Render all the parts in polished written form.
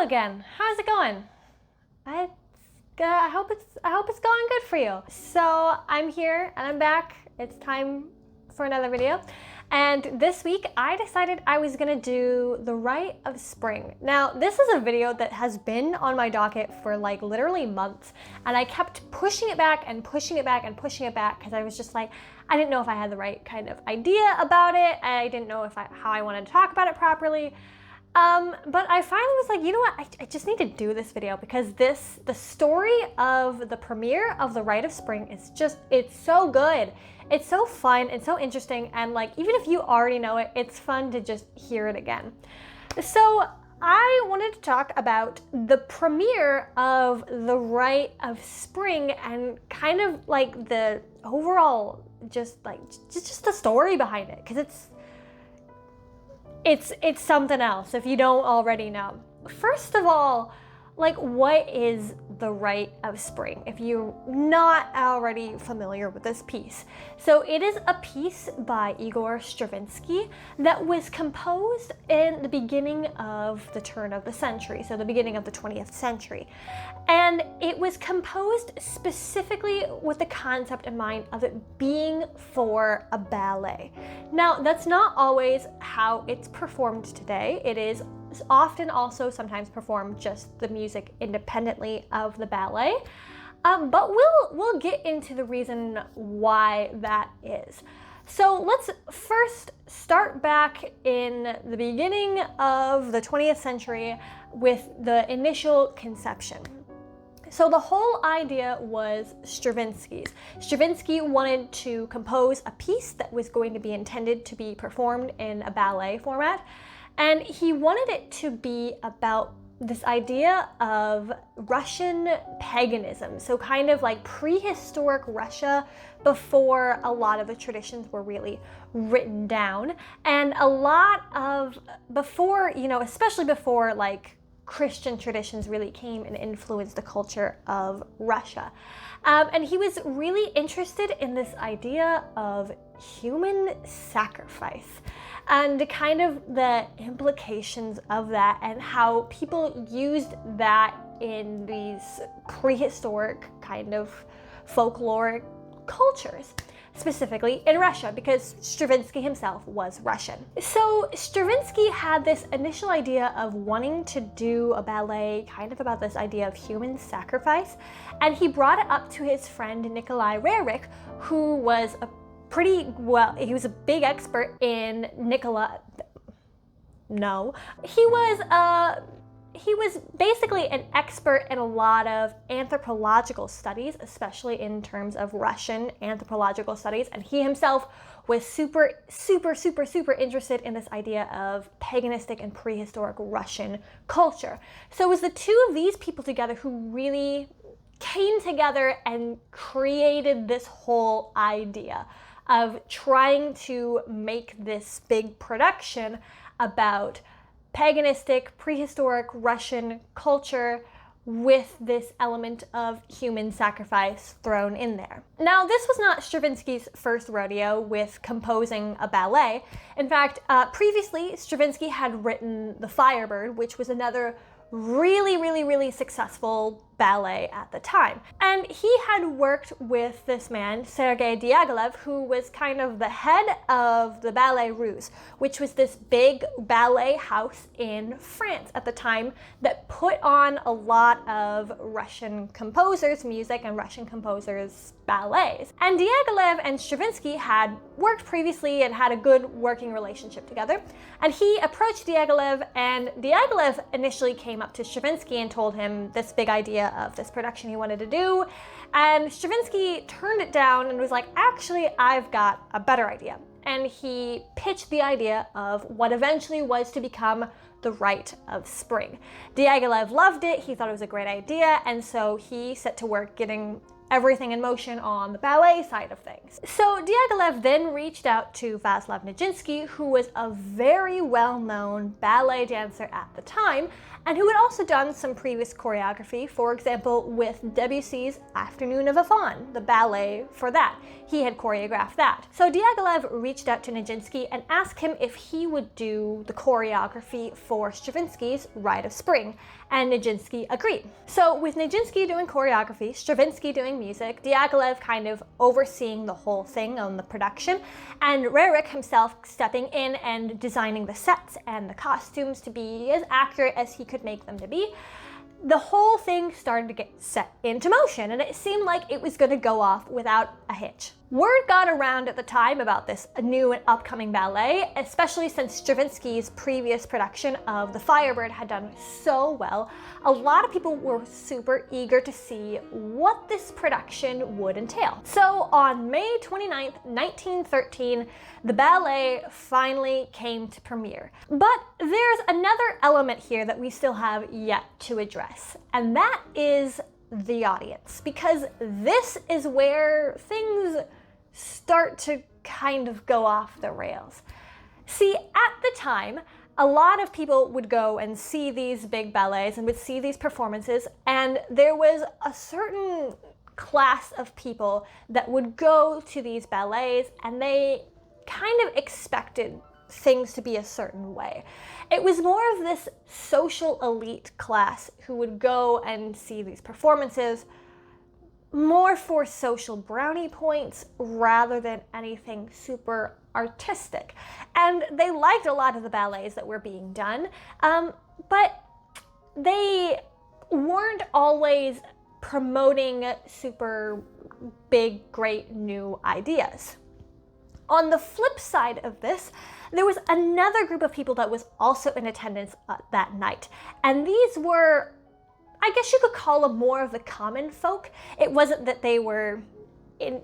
again. How's it going? I hope it's going good for you. So I'm here and I'm back. It's time for another video. And this week I decided I was gonna do the Rite of Spring. Now this is a video that has been on my docket for like literally months, and I kept pushing it back and pushing it back and pushing it back because I was just like, I didn't know if I had the right kind of idea about it. I didn't know if how I wanted to talk about it properly. But I finally was like, you know what, I just need to do this video because the story of the premiere of the Rite of Spring is just, it's so good. It's so fun and so interesting, and like, even if you already know it, it's fun to just hear it again. So I wanted to talk about the premiere of the Rite of Spring and kind of like the overall, just the story behind it, because it's something else if you don't already know. First of all, like, what is the Rite of Spring, if you're not already familiar with this piece? So it is a piece by Igor Stravinsky that was composed in the beginning of the turn of the century, so the beginning of the 20th century. And it was composed specifically with the concept in mind of it being for a ballet. Now, that's not always how it's performed today. It is often also sometimes performed just the music independently of the ballet, but we'll get into the reason why that is. So let's first start back in the beginning of the 20th century with the initial conception. So the whole idea was Stravinsky's. Stravinsky wanted to compose a piece that was going to be intended to be performed in a ballet format, and he wanted it to be about this idea of Russian paganism, so kind of like prehistoric Russia before a lot of the traditions were really written down, and a lot of before, you know, especially before like Christian traditions really came and influenced the culture of Russia. And he was really interested in this idea of human sacrifice and kind of the implications of that and how people used that in these prehistoric kind of folkloric cultures, specifically in Russia, because Stravinsky himself was Russian. So Stravinsky had this initial idea of wanting to do a ballet kind of about this idea of human sacrifice, and he brought it up to his friend Nikolai Rerik, who was he was a big expert in he was basically an expert in a lot of anthropological studies, especially in terms of Russian anthropological studies, and he himself was super interested in this idea of paganistic and prehistoric Russian culture. So it was the two of these people together who really came together and created this whole idea of trying to make this big production about paganistic, prehistoric Russian culture with this element of human sacrifice thrown in there. Now, this was not Stravinsky's first rodeo with composing a ballet. In fact, previously, Stravinsky had written The Firebird, which was another really successful ballet at the time. And he had worked with this man, Sergei Diaghilev, who was kind of the head of the Ballet Russe, which was this big ballet house in France at the time that put on a lot of Russian composers' music and Russian composers' ballets. And Diaghilev and Stravinsky had worked previously and had a good working relationship together. And he approached Diaghilev, and Diaghilev initially came up to Stravinsky and told him this big idea of this production he wanted to do, and Stravinsky turned it down and was like, actually, I've got a better idea. And he pitched the idea of what eventually was to become the Rite of Spring. Diaghilev loved it, he thought it was a great idea, and so he set to work getting everything in motion on the ballet side of things. So Diaghilev then reached out to Vaslav Nijinsky, who was a very well-known ballet dancer at the time, and who had also done some previous choreography, for example, with Debussy's Afternoon of a Faune, the ballet for that. He had choreographed that. So Diaghilev reached out to Nijinsky and asked him if he would do the choreography for Stravinsky's Rite of Spring, and Nijinsky agreed. So with Nijinsky doing choreography, Stravinsky doing music, Diaghilev kind of overseeing the whole thing on the production, and Rerik himself stepping in and designing the sets and the costumes to be as accurate as he could make them to be, the whole thing started to get set into motion, and it seemed like it was going to go off without a hitch. Word got around at the time about this new and upcoming ballet, especially since Stravinsky's previous production of The Firebird had done so well. A lot of people were super eager to see what this production would entail. So on May 29th, 1913, the ballet finally came to premiere. But there's another element here that we still have yet to address, and that is the audience, because this is where things start to kind of go off the rails. See, at the time, a lot of people would go and see these big ballets and would see these performances, and there was a certain class of people that would go to these ballets and they kind of expected things to be a certain way. It was more of this social elite class who would go and see these performances more for social brownie points rather than anything super artistic. And they liked a lot of the ballets that were being done, but they weren't always promoting super big, great new ideas. On the flip side of this, there was another group of people that was also in attendance that night, and these were, I guess you could call them more of the common folk. It wasn't that they were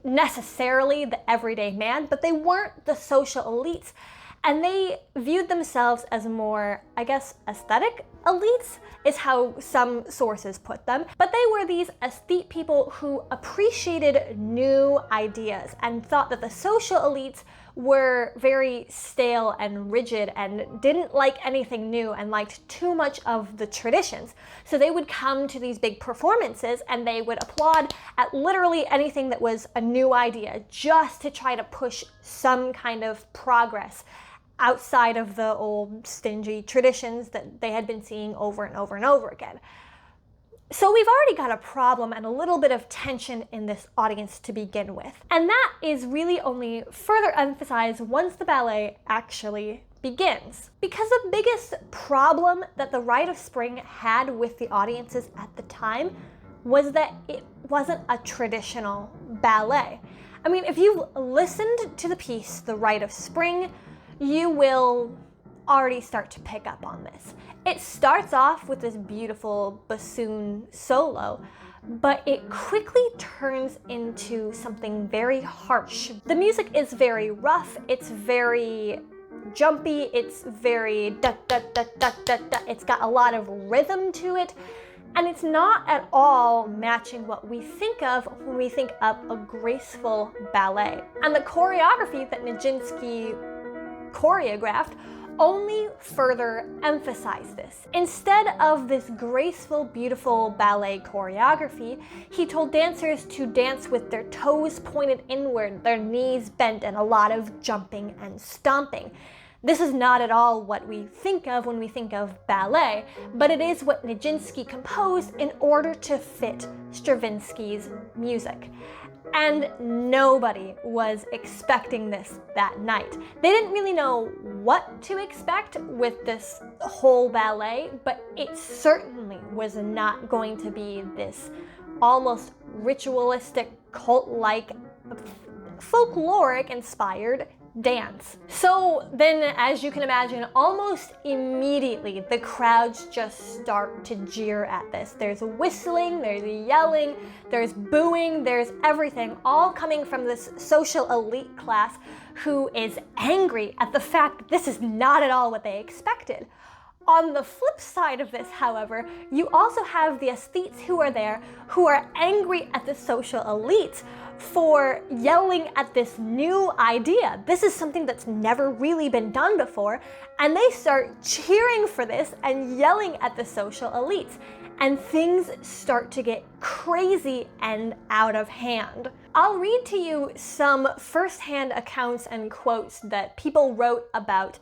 necessarily the everyday man, but they weren't the social elites, and they viewed themselves as more, I guess, aesthetic elites is how some sources put them. But they were these aesthete people who appreciated new ideas and thought that the social elites were very stale and rigid and didn't like anything new and liked too much of the traditions. So they would come to these big performances and they would applaud at literally anything that was a new idea, just to try to push some kind of progress outside of the old stingy traditions that they had been seeing over and over and over again. So we've already got a problem and a little bit of tension in this audience to begin with. And that is really only further emphasized once the ballet actually begins. Because the biggest problem that the Rite of Spring had with the audiences at the time was that it wasn't a traditional ballet. I mean, if you've listened to the piece, The Rite of Spring, you will already start to pick up on this. It starts off with this beautiful bassoon solo, but it quickly turns into something very harsh. The music is very rough, it's very jumpy, it's very da da da da da da. It's got a lot of rhythm to it, and it's not at all matching what we think of when we think of a graceful ballet. And the choreography that Nijinsky choreographed only further emphasized this. Instead of this graceful, beautiful ballet choreography, he told dancers to dance with their toes pointed inward, their knees bent, and a lot of jumping and stomping. This is not at all what we think of when we think of ballet, but it is what Nijinsky composed in order to fit Stravinsky's music. And nobody was expecting this that night. They didn't really know what to expect with this whole ballet, but it certainly was not going to be this almost ritualistic, cult-like, folkloric-inspired dance. So then, as you can imagine, almost immediately the crowds just start to jeer at this. There's whistling, there's yelling, there's booing, there's everything, all coming from this social elite class who is angry at the fact that this is not at all what they expected. On the flip side of this, however, you also have the aesthetes who are there who are angry at the social elites for yelling at this new idea. This is something that's never really been done before, and they start cheering for this and yelling at the social elites. And things start to get crazy and out of hand. I'll read to you some first-hand accounts and quotes that people wrote about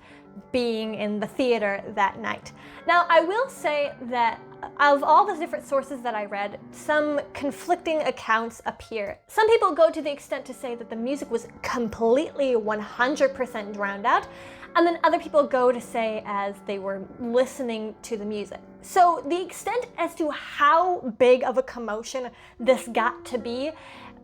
being in the theater that night. Now, I will say that of all the different sources that I read, some conflicting accounts appear. Some people go to the extent to say that the music was completely 100% drowned out, and then other people go to say as they were listening to the music. So the extent as to how big of a commotion this got to be,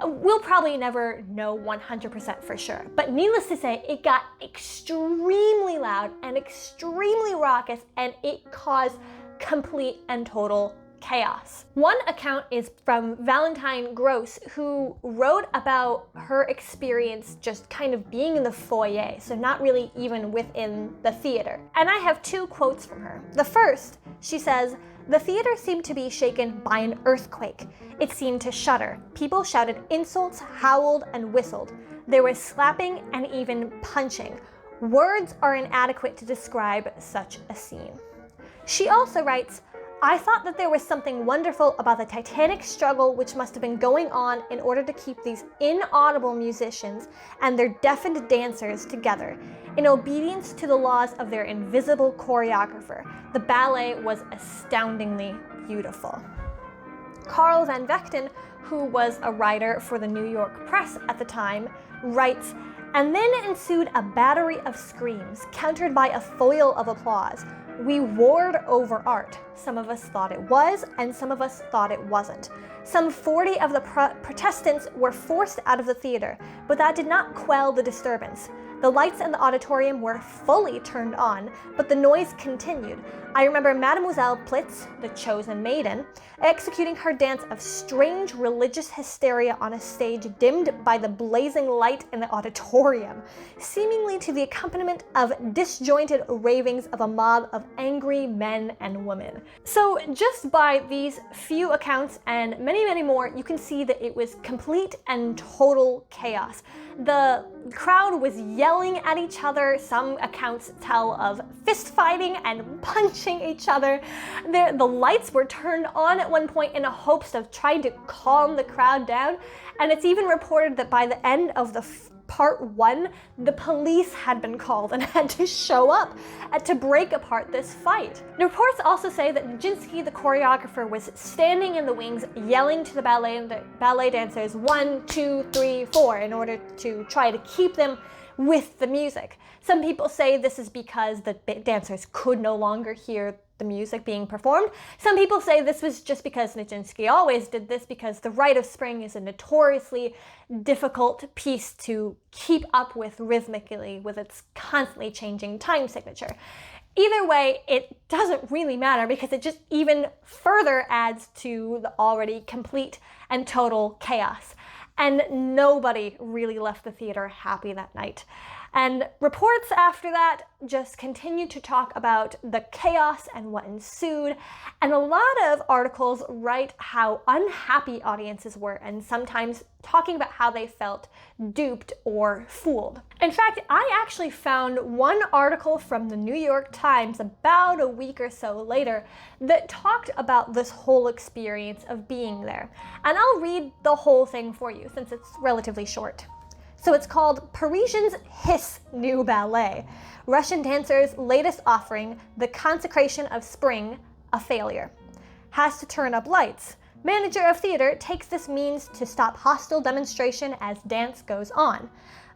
we'll probably never know 100% for sure. But needless to say, it got extremely loud and extremely raucous, and it caused complete and total chaos. One account is from Valentine Gross, who wrote about her experience just kind of being in the foyer, so not really even within the theater. And I have two quotes from her. The first, she says, "The theater seemed to be shaken by an earthquake. It seemed to shudder. People shouted insults, howled, and whistled. There was slapping and even punching. Words are inadequate to describe such a scene." She also writes, "I thought that there was something wonderful about the titanic struggle which must have been going on in order to keep these inaudible musicians and their deafened dancers together, in obedience to the laws of their invisible choreographer. The ballet was astoundingly beautiful." Carl Van Vechten, who was a writer for the New York Press at the time, writes, "And then ensued a battery of screams, countered by a foil of applause. We warred over art. Some of us thought it was, and some of us thought it wasn't. Some 40 of the protestants were forced out of the theater, but that did not quell the disturbance. The lights in the auditorium were fully turned on, but the noise continued. I remember Mademoiselle Plitz, the chosen maiden, executing her dance of strange religious hysteria on a stage dimmed by the blazing light in the auditorium, seemingly to the accompaniment of disjointed ravings of a mob of angry men and women." So just by these few accounts and many, many more, you can see that it was complete and total chaos. The crowd was yelling at each other. Some accounts tell of fist fighting and punching each other. The lights were turned on at one point in a hopes of trying to calm the crowd down. And it's even reported that by the end of the part one, the police had been called and had to show up to break apart this fight. The reports also say that Nijinsky, the choreographer, was standing in the wings yelling to the ballet dancers 1, 2, 3, 4 in order to try to keep them with the music. Some people say this is because the dancers could no longer hear the music being performed. Some people say this was just because Nijinsky always did this, because the Rite of Spring is a notoriously difficult piece to keep up with rhythmically with its constantly changing time signature. Either way, it doesn't really matter because it just even further adds to the already complete and total chaos. And nobody really left the theater happy that night. And reports after that just continued to talk about the chaos and what ensued. And a lot of articles write how unhappy audiences were, and sometimes talking about how they felt duped or fooled. In fact, I actually found one article from the New York Times about a week or so later that talked about this whole experience of being there. And I'll read the whole thing for you since it's relatively short. So it's called Parisians Hiss New Ballet. Russian dancers' latest offering, The Consecration of Spring, a failure. Has to turn up lights. Manager of theater takes this means to stop hostile demonstration as dance goes on.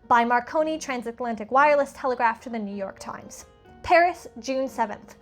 By Marconi Transatlantic Wireless Telegraph to the New York Times. Paris, June 7th.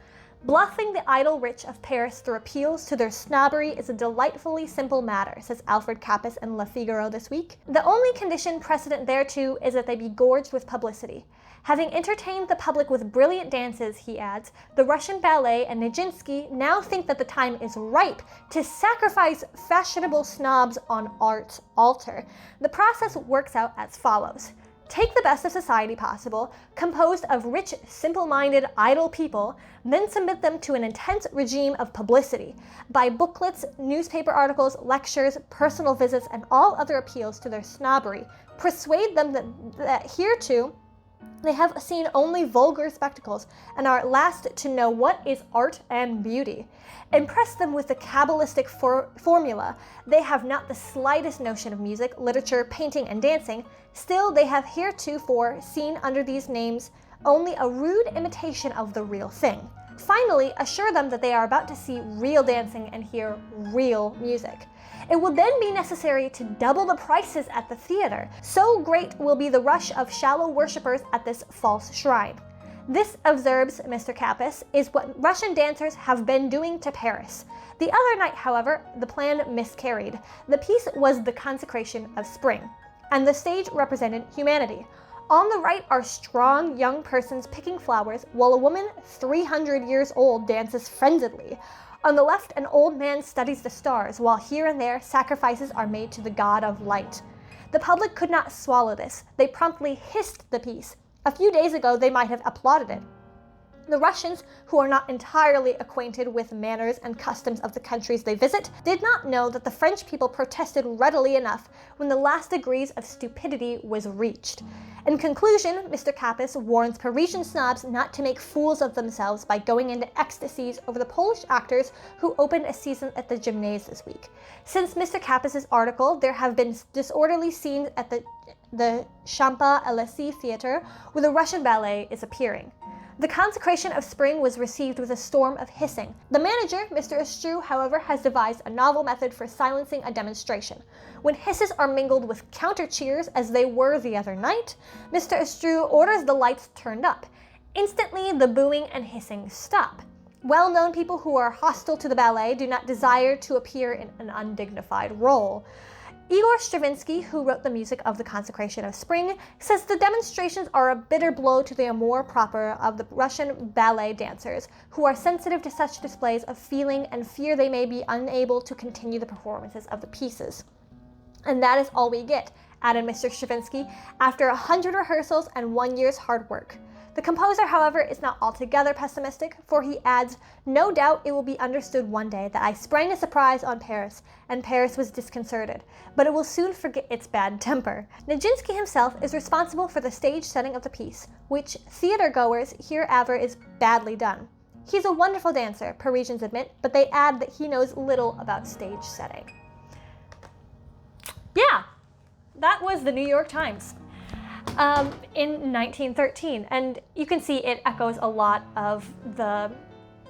Bluffing the idle rich of Paris through appeals to their snobbery is a delightfully simple matter, says Alfred Kappas in Le Figaro this week. The only condition precedent thereto is that they be gorged with publicity. Having entertained the public with brilliant dances, he adds, the Russian ballet and Nijinsky now think that the time is ripe to sacrifice fashionable snobs on art's altar. The process works out as follows. take the best of society possible, composed of rich, simple-minded, idle people, then submit them to an intense regime of publicity by booklets, newspaper articles, lectures, personal visits, and all other appeals to their snobbery. Persuade them that hereto they have seen only vulgar spectacles and are at last to know what is art and beauty. Impress them with the cabalistic formula. They have not the slightest notion of music, literature, painting, and dancing. Still, they have heretofore seen under these names only a rude imitation of the real thing. Finally, assure them that they are about to see real dancing and hear real music. It will then be necessary to double the prices at the theater. So great will be the rush of shallow worshippers at this false shrine. This, observes Mr. Capus, is what Russian dancers have been doing to Paris. The other night, however, the plan miscarried. The piece was the consecration of spring, and the stage represented humanity. On the right are strong young persons picking flowers, while a woman 300 years old dances frenziedly. On the left, an old man studies the stars, while here and there sacrifices are made to the god of light. The public could not swallow this. They promptly hissed the piece. A few days ago, they might have applauded it. The Russians, who are not entirely acquainted with manners and customs of the countries they visit, did not know that the French people protested readily enough when the last degrees of stupidity was reached. In conclusion, Mr. Capus warns Parisian snobs not to make fools of themselves by going into ecstasies over the Polish actors who opened a season at the Gymnopédie this week. Since Mr. Capus's article, there have been disorderly scenes at the Champs-Élysées Theatre, where the Russian ballet is appearing. The consecration of spring was received with a storm of hissing. The manager, Mr. Etude, however, has devised a novel method for silencing a demonstration. When hisses are mingled with counter-cheers, as they were the other night, Mr. Etude orders the lights turned up. Instantly, the booing and hissing stop. Well-known people who are hostile to the ballet do not desire to appear in an undignified role. Igor Stravinsky, who wrote the music of the Consecration of Spring, says the demonstrations are a bitter blow to the amour propre of the Russian ballet dancers, who are sensitive to such displays of feeling and fear they may be unable to continue the performances of the pieces. And that is all we get, added Mr. Stravinsky, after 100 rehearsals and 1 year's hard work. The composer, however, is not altogether pessimistic, for he adds, "No doubt it will be understood one day that I sprang a surprise on Paris, and Paris was disconcerted, but it will soon forget its bad temper." Nijinsky himself is responsible for the stage setting of the piece, which theater-goers hereafter is badly done. He's a wonderful dancer, Parisians admit, but they add that he knows little about stage setting. Yeah, that was the New York Times. In 1913, and you can see it echoes a lot of the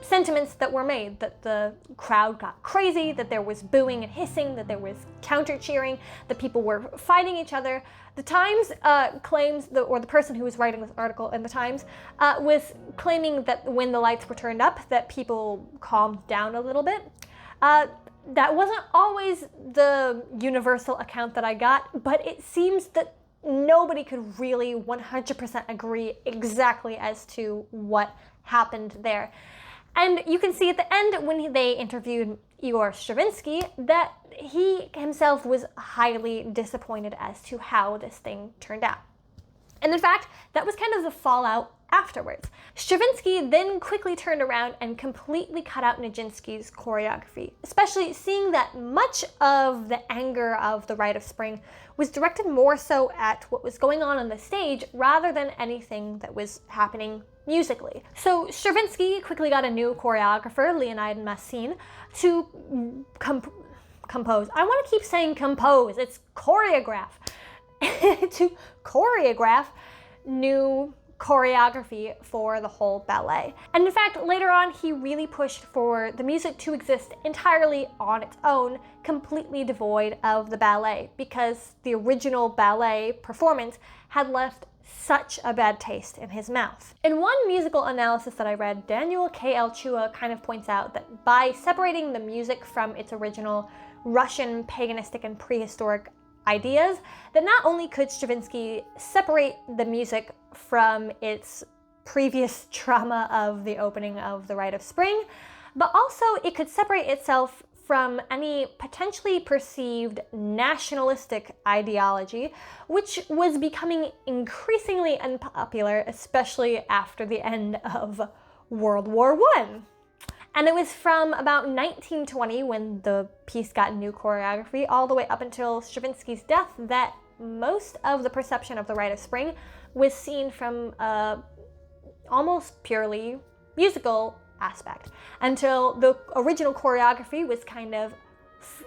sentiments that were made, that the crowd got crazy, that there was booing and hissing, that there was counter-cheering, that people were fighting each other. The Times claims, or the person who was writing this article in the Times, was claiming that when the lights were turned up, that people calmed down a little bit. That wasn't always the universal account that I got, but it seems that nobody could really 100% agree exactly as to what happened there. And you can see at the end when they interviewed Igor Stravinsky that he himself was highly disappointed as to how this thing turned out. And in fact, that was kind of the fallout afterwards. Stravinsky then quickly turned around and completely cut out Nijinsky's choreography, especially seeing that much of the anger of the Rite of Spring was directed more so at what was going on the stage rather than anything that was happening musically. So Stravinsky quickly got a new choreographer, Leonid Massin, to compose. I want to keep saying compose, it's choreograph. To choreograph new choreography for the whole ballet. And in fact, later on, he really pushed for the music to exist entirely on its own, completely devoid of the ballet, because the original ballet performance had left such a bad taste in his mouth. In one musical analysis that I read, Daniel K.L. Chua kind of points out that by separating the music from its original Russian paganistic and prehistoric ideas, that not only could Stravinsky separate the music from its previous trauma of the opening of the Rite of Spring, but also it could separate itself from any potentially perceived nationalistic ideology, which was becoming increasingly unpopular, especially after the end of World War I. And it was from about 1920, when the piece got new choreography, all the way up until Stravinsky's death, that most of the perception of the Rite of Spring was seen from almost purely musical aspect, until the original choreography was kind of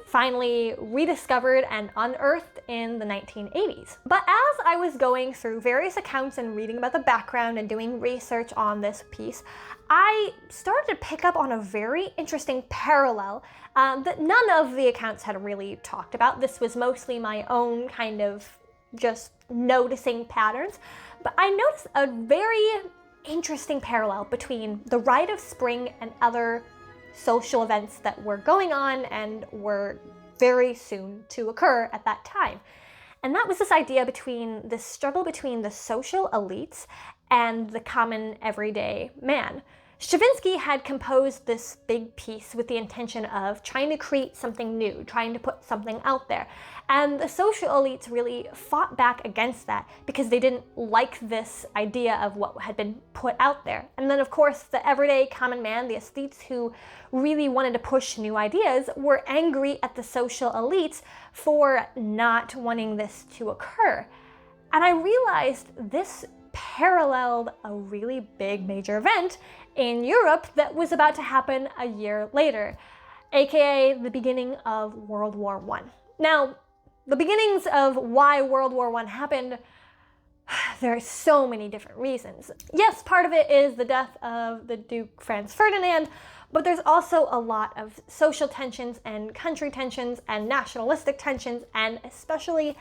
finally rediscovered and unearthed in the 1980s. But as I was going through various accounts and reading about the background and doing research on this piece, I started to pick up on a very interesting parallel that none of the accounts had really talked about. This was mostly my own kind of just noticing patterns, but I noticed a very interesting parallel between the Rite of Spring and other social events that were going on and were very soon to occur at that time. And that was this idea between this struggle between the social elites and the common everyday man. Stravinsky had composed this big piece with the intention of trying to create something new, trying to put something out there. And the social elites really fought back against that because they didn't like this idea of what had been put out there. And then, of course, the everyday common man, the aesthetes who really wanted to push new ideas, were angry at the social elites for not wanting this to occur. And I realized this paralleled a really big major event in Europe that was about to happen a year later, aka the beginning of World War I. Now, the beginnings of why World War I happened, there are so many different reasons. Yes, part of it is the death of the Duke Franz Ferdinand, but there's also a lot of social tensions and country tensions and nationalistic tensions, and especially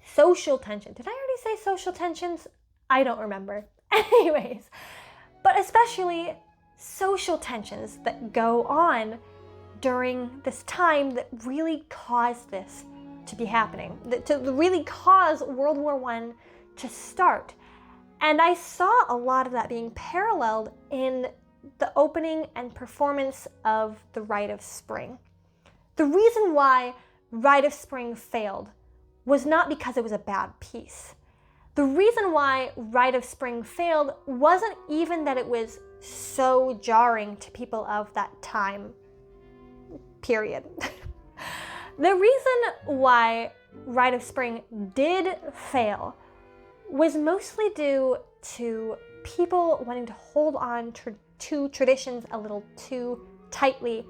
social tension. Did I already say social tensions? I don't remember. Anyways, but especially social tensions that go on during this time that really caused this to be happening, to really cause World War I to start. And I saw a lot of that being paralleled in the opening and performance of the Rite of Spring. The reason why Rite of Spring failed was not because it was a bad piece. The reason why Rite of Spring failed wasn't even that it was so jarring to people of that time period. The reason why Rite of Spring did fail was mostly due to people wanting to hold on to traditions a little too tightly,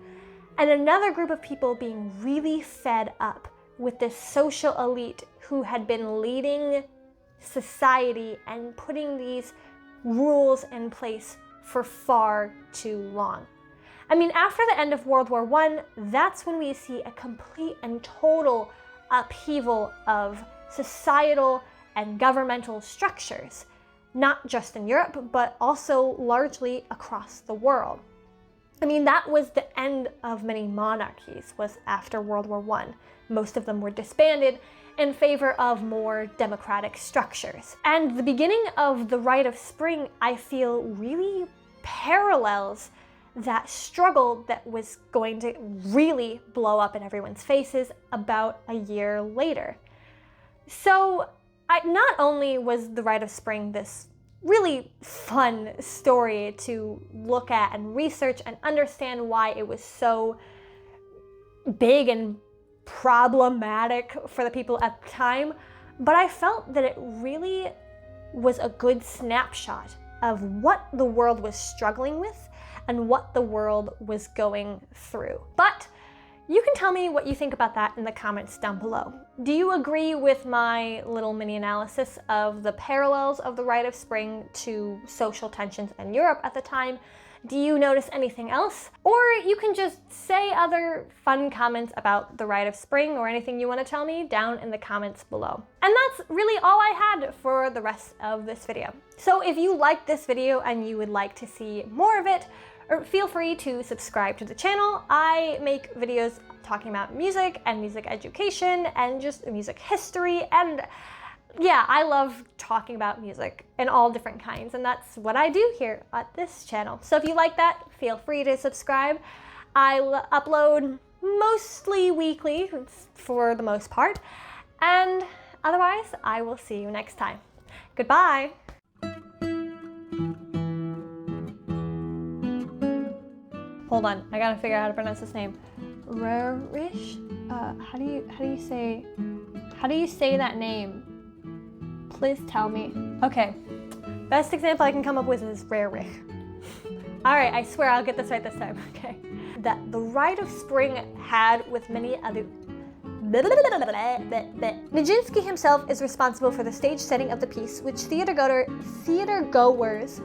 and another group of people being really fed up with this social elite who had been leading society and putting these rules in place for far too long. I mean, after the end of World War I, that's when we see a complete and total upheaval of societal and governmental structures, not just in Europe, but also largely across the world. I mean, that was the end of many monarchies, was after World War I. Most of them were disbanded in favor of more democratic structures. And the beginning of the Rite of Spring, I feel, really parallels that struggle that was going to really blow up in everyone's faces about a year later. So not only was the Rite of Spring this really fun story to look at and research and understand why it was so big and problematic for the people at the time, but I felt that it really was a good snapshot of what the world was struggling with and what the world was going through. But you can tell me what you think about that in the comments down below. Do you agree with my little mini analysis of the parallels of the Rite of Spring to social tensions in Europe at the time? Do you notice anything else? Or you can just say other fun comments about the Rite of Spring or anything you want to tell me down in the comments below. And that's really all I had for the rest of this video. So if you liked this video and you would like to see more of it, feel free to subscribe to the channel. I make videos talking about music and music education and just music history, and yeah, I love talking about music in all different kinds, and that's what I do here at this channel. So if you like that, feel free to subscribe. I upload mostly weekly for the most part, and otherwise I will see you next time. Goodbye. Hold on, I gotta figure out how to pronounce this name. Rarish? How do you say that name? Please tell me. Okay, best example I can come up with is Rarich. All right, I swear I'll get this right this time, okay. That the Rite of Spring had with many other... Nijinsky himself is responsible for the stage setting of the piece, which theater goers